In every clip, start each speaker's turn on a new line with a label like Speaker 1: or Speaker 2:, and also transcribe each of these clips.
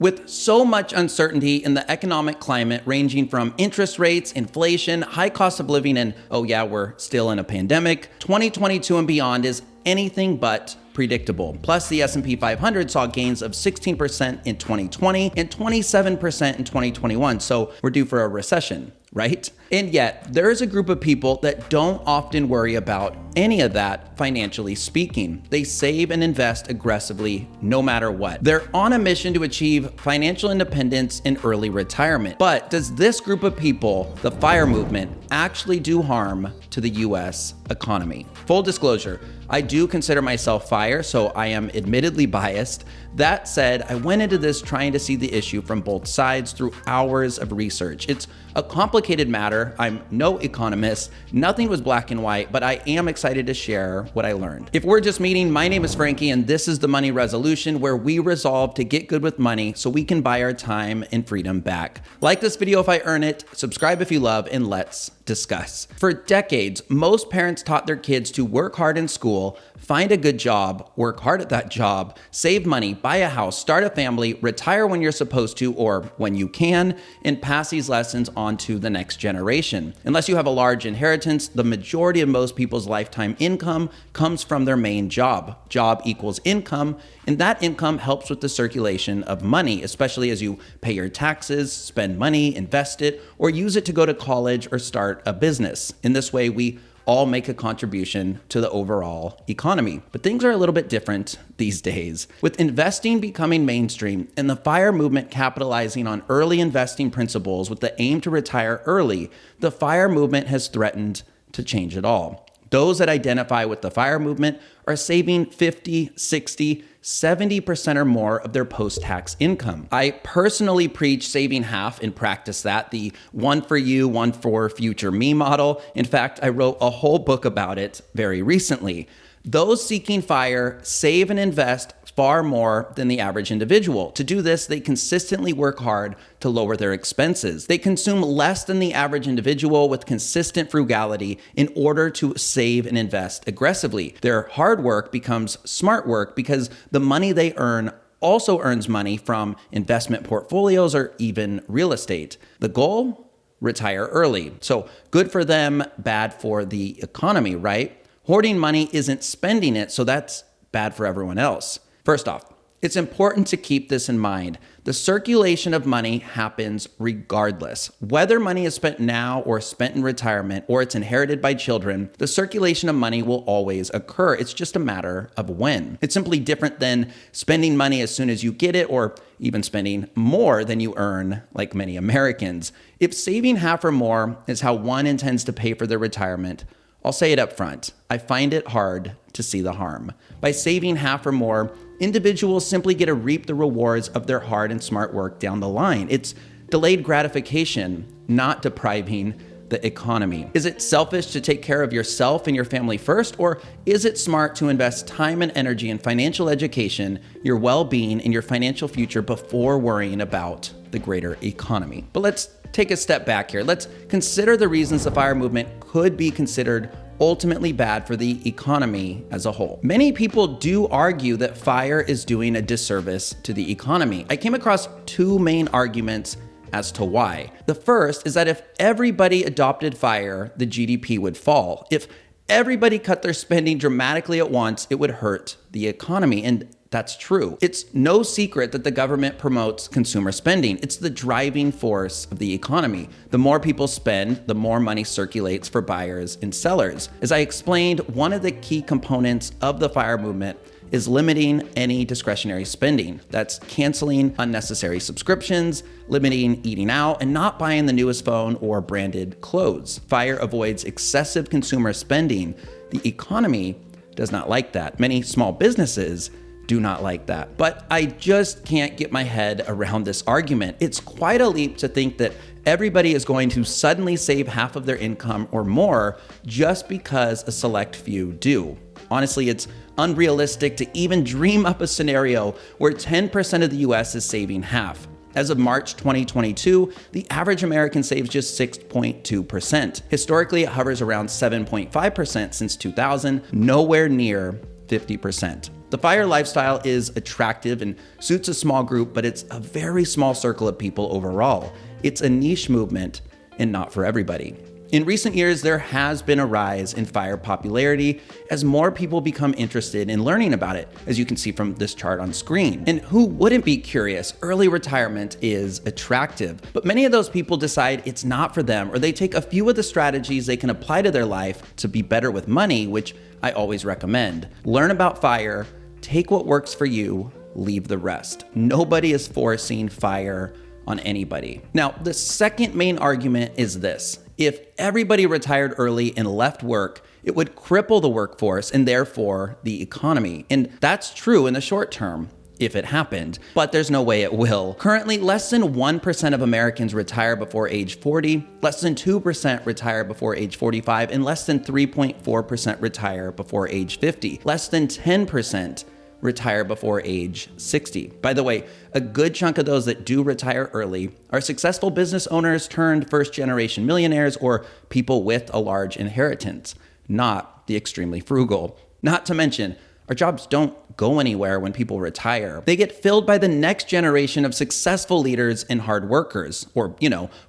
Speaker 1: With so much uncertainty in the economic climate ranging from interest rates, inflation, high cost of living, and oh yeah, we're still in a pandemic, 2022 and beyond is anything but predictable. Plus, the S&P 500 saw gains of 16% in 2020 and 27% in 2021, so we're due for a recession, right? And yet, there is a group of people that don't often worry about any of that financially speaking. They save and invest aggressively no matter what. They're on a mission to achieve financial independence and early retirement. But does this group of people, the FIRE movement, actually do harm to the US economy? Full disclosure, I do consider myself FIRE, so I am admittedly biased. That said, I went into this trying to see the issue from both sides through hours of research. It's a complicated matter. I'm no economist. Nothing was black and white, but I am excited to share what I learned. If we're just meeting, my name is Frankie, and this is the Money Resolution, where we resolve to get good with money so we can buy our time and freedom back. Like this video if I earn it, subscribe if you love, and let's discuss. For decades, most parents taught their kids to work hard in school, find a good job, work hard at that job, save money, buy a house, start a family, retire when you're supposed to or when you can, and pass these lessons on to the next generation. Unless you have a large inheritance, the majority of most people's lifetime income comes from their main job. Job equals income, and that income helps with the circulation of money, especially as you pay your taxes, spend money, invest it, or use it to go to college or start a business. In this way, we all make a contribution to the overall economy. But things are a little bit different these days. With investing becoming mainstream and the FIRE movement capitalizing on early investing principles with the aim to retire early, the FIRE movement has threatened to change it all. Those that identify with the FIRE movement are saving 50, 60, 70% or more of their post-tax income. I personally preach saving half and practice that, the one for you, one for future me model. In fact, I wrote a whole book about it very recently. Those seeking FIRE save and invest far more than the average individual. To do this, they consistently work hard to lower their expenses. They consume less than the average individual with consistent frugality in order to save and invest aggressively. Their hard work becomes smart work because the money they earn also earns money from investment portfolios or even real estate. The goal? Retire early. So good for them, bad for the economy, right? Hoarding money isn't spending it, so that's bad for everyone else. First off, it's important to keep this in mind. The circulation of money happens regardless. Whether money is spent now or spent in retirement or it's inherited by children, the circulation of money will always occur. It's just a matter of when. It's simply different than spending money as soon as you get it or even spending more than you earn, like many Americans. If saving half or more is how one intends to pay for their retirement, I'll say it up front, I find it hard to see the harm. By saving half or more, individuals simply get to reap the rewards of their hard and smart work down the line. It's delayed gratification, not depriving the economy. Is it selfish to take care of yourself and your family first, or is it smart to invest time and energy in financial education, your well-being, and your financial future before worrying about the greater economy? But let's take a step back here. Let's consider the reasons the FIRE movement could be considered ultimately bad for the economy as a whole. Many people do argue that FIRE is doing a disservice to the economy. I came across two main arguments as to why. The first is that if everybody adopted FIRE, the GDP would fall. If everybody cut their spending dramatically at once, it would hurt the economy. And that's true. It's no secret that the government promotes consumer spending. It's the driving force of the economy. The more people spend, the more money circulates for buyers and sellers. As I explained, one of the key components of the FIRE movement is limiting any discretionary spending. That's canceling unnecessary subscriptions, limiting eating out, and not buying the newest phone or branded clothes. FIRE avoids excessive consumer spending. The economy does not like that. Many small businesses do not like that. But I just can't get my head around this argument. It's quite a leap to think that everybody is going to suddenly save half of their income or more just because a select few do. Honestly, it's unrealistic to even dream up a scenario where 10% of the US is saving half. As of March 2022, the average American saves just 6.2%. Historically, it hovers around 7.5% since 2000, nowhere near 50%. The FIRE lifestyle is attractive and suits a small group, but it's a very small circle of people overall. It's a niche movement and not for everybody. In recent years, there has been a rise in FIRE popularity as more people become interested in learning about it, as you can see from this chart on screen. And who wouldn't be curious? Early retirement is attractive, but many of those people decide it's not for them, or they take a few of the strategies they can apply to their life to be better with money, which I always recommend. Learn about FIRE, take what works for you, leave the rest. Nobody is forcing FIRE on anybody. Now, the second main argument is this. If everybody retired early and left work, it would cripple the workforce and therefore the economy. And that's true in the short term, if it happened, but there's no way it will. Currently, less than 1% of Americans retire before age 40, less than 2% retire before age 45, and less than 3.4% retire before age 50. Less than 10% retire before age 60. By the way, a good chunk of those that do retire early are successful business owners turned first-generation millionaires or people with a large inheritance, not the extremely frugal. Not to mention, our jobs don't go anywhere when people retire. They get filled by the next generation of successful leaders and hard workers, or,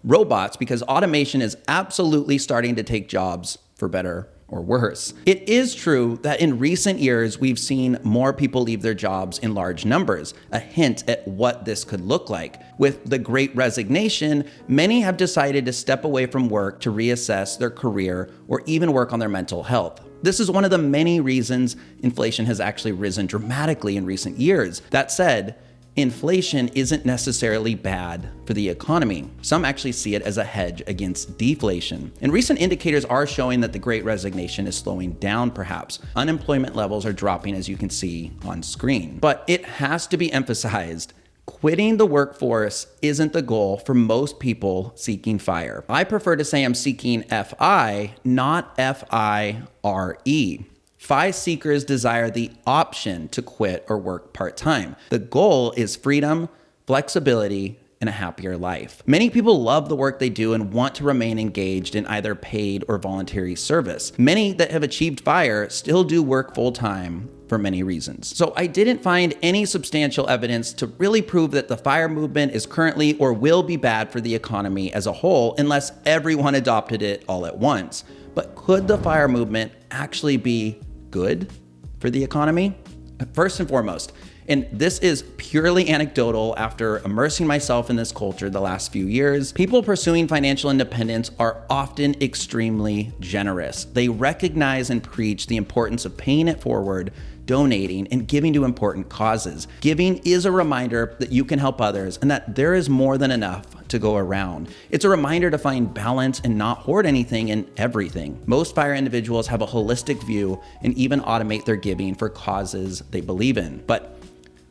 Speaker 1: robots, because automation is absolutely starting to take jobs, for better or worse. It is true that in recent years, we've seen more people leave their jobs in large numbers, a hint at what this could look like. With the Great Resignation, many have decided to step away from work to reassess their career or even work on their mental health. This is one of the many reasons inflation has actually risen dramatically in recent years. That said, inflation isn't necessarily bad for the economy. Some actually see it as a hedge against deflation. And recent indicators are showing that the Great Resignation is slowing down, perhaps. Unemployment levels are dropping, as you can see on screen. But it has to be emphasized, quitting the workforce isn't the goal for most people seeking FIRE. I prefer to say I'm seeking FI, not FIRE. FI seekers desire the option to quit or work part-time. The goal is freedom, flexibility, and a happier life. Many people love the work they do and want to remain engaged in either paid or voluntary service. Many that have achieved FIRE still do work full-time for many reasons. So I didn't find any substantial evidence to really prove that the FIRE movement is currently or will be bad for the economy as a whole unless everyone adopted it all at once. But could the FIRE movement actually be good for the economy? First and foremost, and this is purely anecdotal after immersing myself in this culture the last few years, people pursuing financial independence are often extremely generous. They recognize and preach the importance of paying it forward, donating, and giving to important causes. Giving is a reminder that you can help others and that there is more than enough to go around. It's a reminder to find balance and not hoard anything and everything. Most FIRE individuals have a holistic view and even automate their giving for causes they believe in. But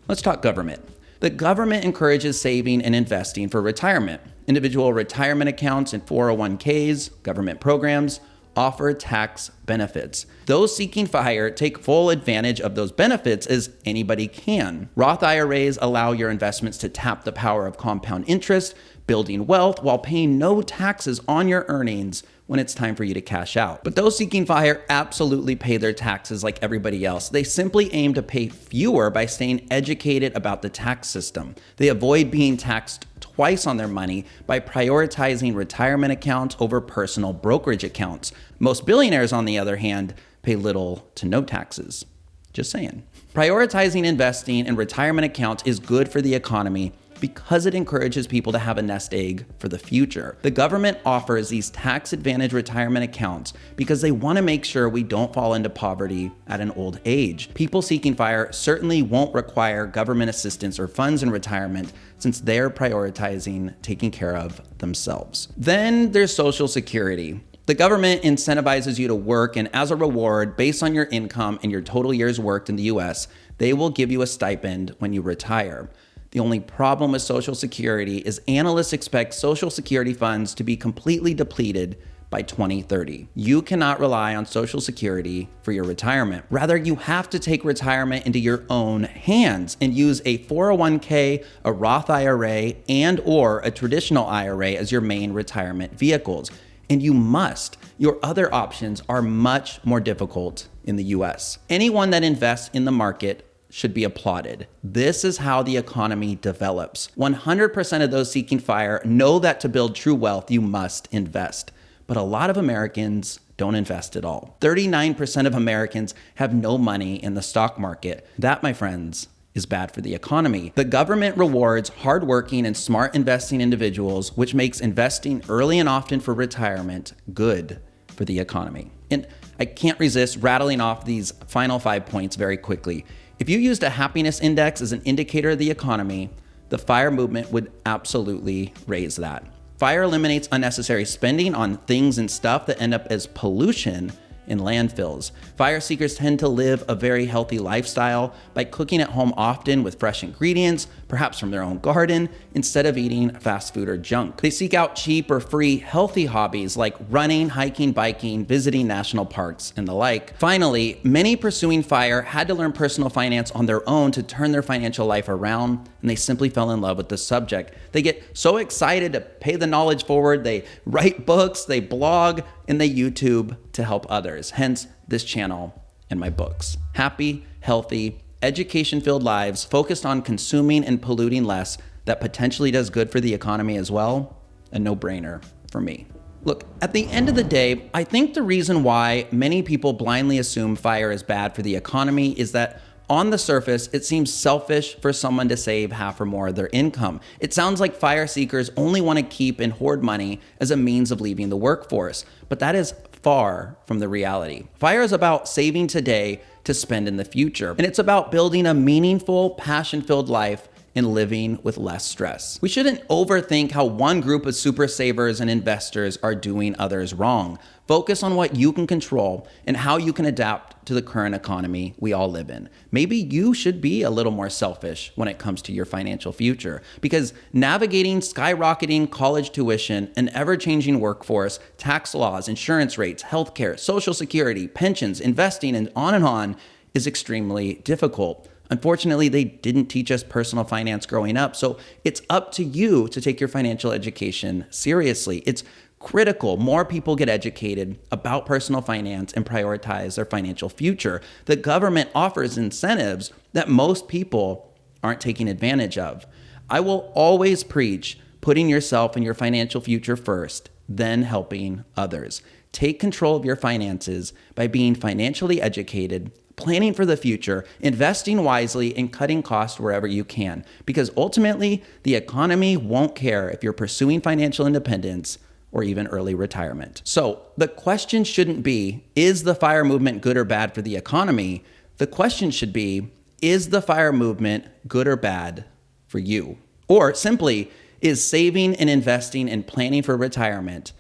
Speaker 1: let's talk government. The government encourages saving and investing for retirement. Individual retirement accounts and 401ks, government programs, offer tax benefits. Those seeking FIRE take full advantage of those benefits as anybody can. Roth IRAs allow your investments to tap the power of compound interest, building wealth while paying no taxes on your earnings when it's time for you to cash out. But those seeking FIRE absolutely pay their taxes like everybody else. They simply aim to pay fewer by staying educated about the tax system. They avoid being taxed twice on their money by prioritizing retirement accounts over personal brokerage accounts. Most billionaires, on the other hand, pay little to no taxes. Just saying. Prioritizing investing in retirement accounts is good for the economy because it encourages people to have a nest egg for the future. The government offers these tax-advantaged retirement accounts because they want to make sure we don't fall into poverty at an old age. People seeking FIRE certainly won't require government assistance or funds in retirement since they're prioritizing taking care of themselves. Then there's Social Security. The government incentivizes you to work, and as a reward, based on your income and your total years worked in the US, they will give you a stipend when you retire. The only problem with Social Security is analysts expect Social Security funds to be completely depleted by 2030. You cannot rely on Social Security for your retirement. Rather, you have to take retirement into your own hands and use a 401k, a Roth IRA, and/or a traditional IRA as your main retirement vehicles. And you must. Your other options are much more difficult in the US. Anyone that invests in the market should be applauded. This is how the economy develops. 100% of those seeking FIRE know that to build true wealth, you must invest. But a lot of Americans don't invest at all. 39% of Americans have no money in the stock market. That, my friends, is bad for the economy. The government rewards hardworking and smart investing individuals, which makes investing early and often for retirement good for the economy. And I can't resist rattling off these final 5 points very quickly. If you used a happiness index as an indicator of the economy, the FIRE movement would absolutely raise that. FIRE eliminates unnecessary spending on things and stuff that end up as pollution in landfills. FIRE seekers tend to live a very healthy lifestyle by cooking at home often with fresh ingredients, perhaps from their own garden, instead of eating fast food or junk. They seek out cheap or free healthy hobbies like running, hiking, biking, visiting national parks, and the like. Finally, many pursuing FIRE had to learn personal finance on their own to turn their financial life around, and they simply fell in love with the subject. They get so excited to pay the knowledge forward, they write books, they blog, and they YouTube to help others. Hence this channel and my books. Happy, healthy, education-filled lives focused on consuming and polluting less that potentially does good for the economy as well. A no-brainer for me. Look, at the end of the day, I think the reason why many people blindly assume FIRE is bad for the economy is that on the surface, it seems selfish for someone to save half or more of their income. It sounds like FIRE seekers only want to keep and hoard money as a means of leaving the workforce, but that is far from the reality. FIRE is about saving today to spend in the future, and it's about building a meaningful, passion-filled life and living with less stress. We shouldn't overthink how one group of super savers and investors are doing others wrong. Focus on what you can control and how you can adapt to the current economy we all live in. Maybe you should be a little more selfish when it comes to your financial future, because navigating skyrocketing college tuition, an ever-changing workforce, tax laws, insurance rates, healthcare, Social Security, pensions, investing, and on is extremely difficult. Unfortunately, they didn't teach us personal finance growing up, so it's up to you to take your financial education seriously. It's critical more people get educated about personal finance and prioritize their financial future. The government offers incentives that most people aren't taking advantage of. I will always preach putting yourself and your financial future first, then helping others. Take control of your finances by being financially educated, planning for the future, investing wisely, and cutting costs wherever you can. Because ultimately, the economy won't care if you're pursuing financial independence or even early retirement. So the question shouldn't be, is the FIRE movement good or bad for the economy? The question should be, is the FIRE movement good or bad for you? Or simply, is saving and investing and planning for retirement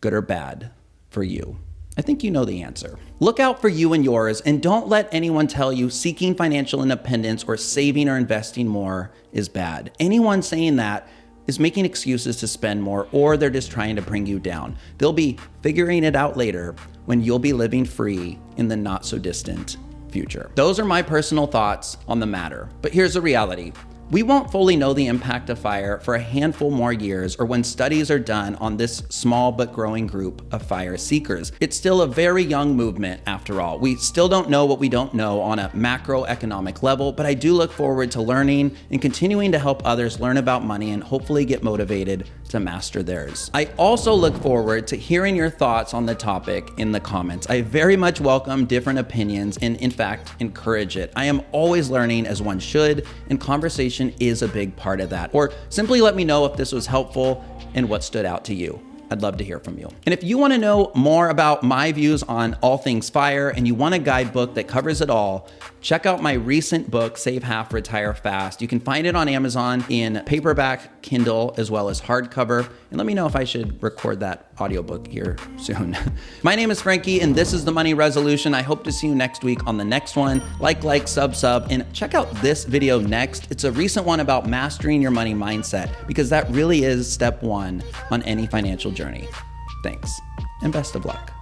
Speaker 1: good or bad for you? I think you know the answer. Look out for you and yours, and don't let anyone tell you seeking financial independence or saving or investing more is bad. Anyone saying that is making excuses to spend more, or they're just trying to bring you down. They'll be figuring it out later when you'll be living free in the not so distant future. Those are my personal thoughts on the matter, but here's the reality. We won't fully know the impact of FIRE for a handful more years, or when studies are done on this small but growing group of FIRE seekers. It's still a very young movement after all. We still don't know what we don't know on a macroeconomic level, but I do look forward to learning and continuing to help others learn about money and hopefully get motivated to master theirs. I also look forward to hearing your thoughts on the topic in the comments. I very much welcome different opinions and, in fact, encourage it. I am always learning, as one should, and conversation is a big part of that. Or simply let me know if this was helpful and what stood out to you. I'd love to hear from you. And if you want to know more about my views on all things FIRE and you want a guidebook that covers it all, check out my recent book, Save Half, Retire Fast. You can find it on Amazon in paperback, Kindle, as well as hardcover. And let me know if I should record that audiobook here soon. My name is Frankie, and this is The Money Resolution. I hope to see you next week on the next one. Like, sub, and check out this video next. It's a recent one about mastering your money mindset, because that really is step one on any financial journey. Thanks, and best of luck.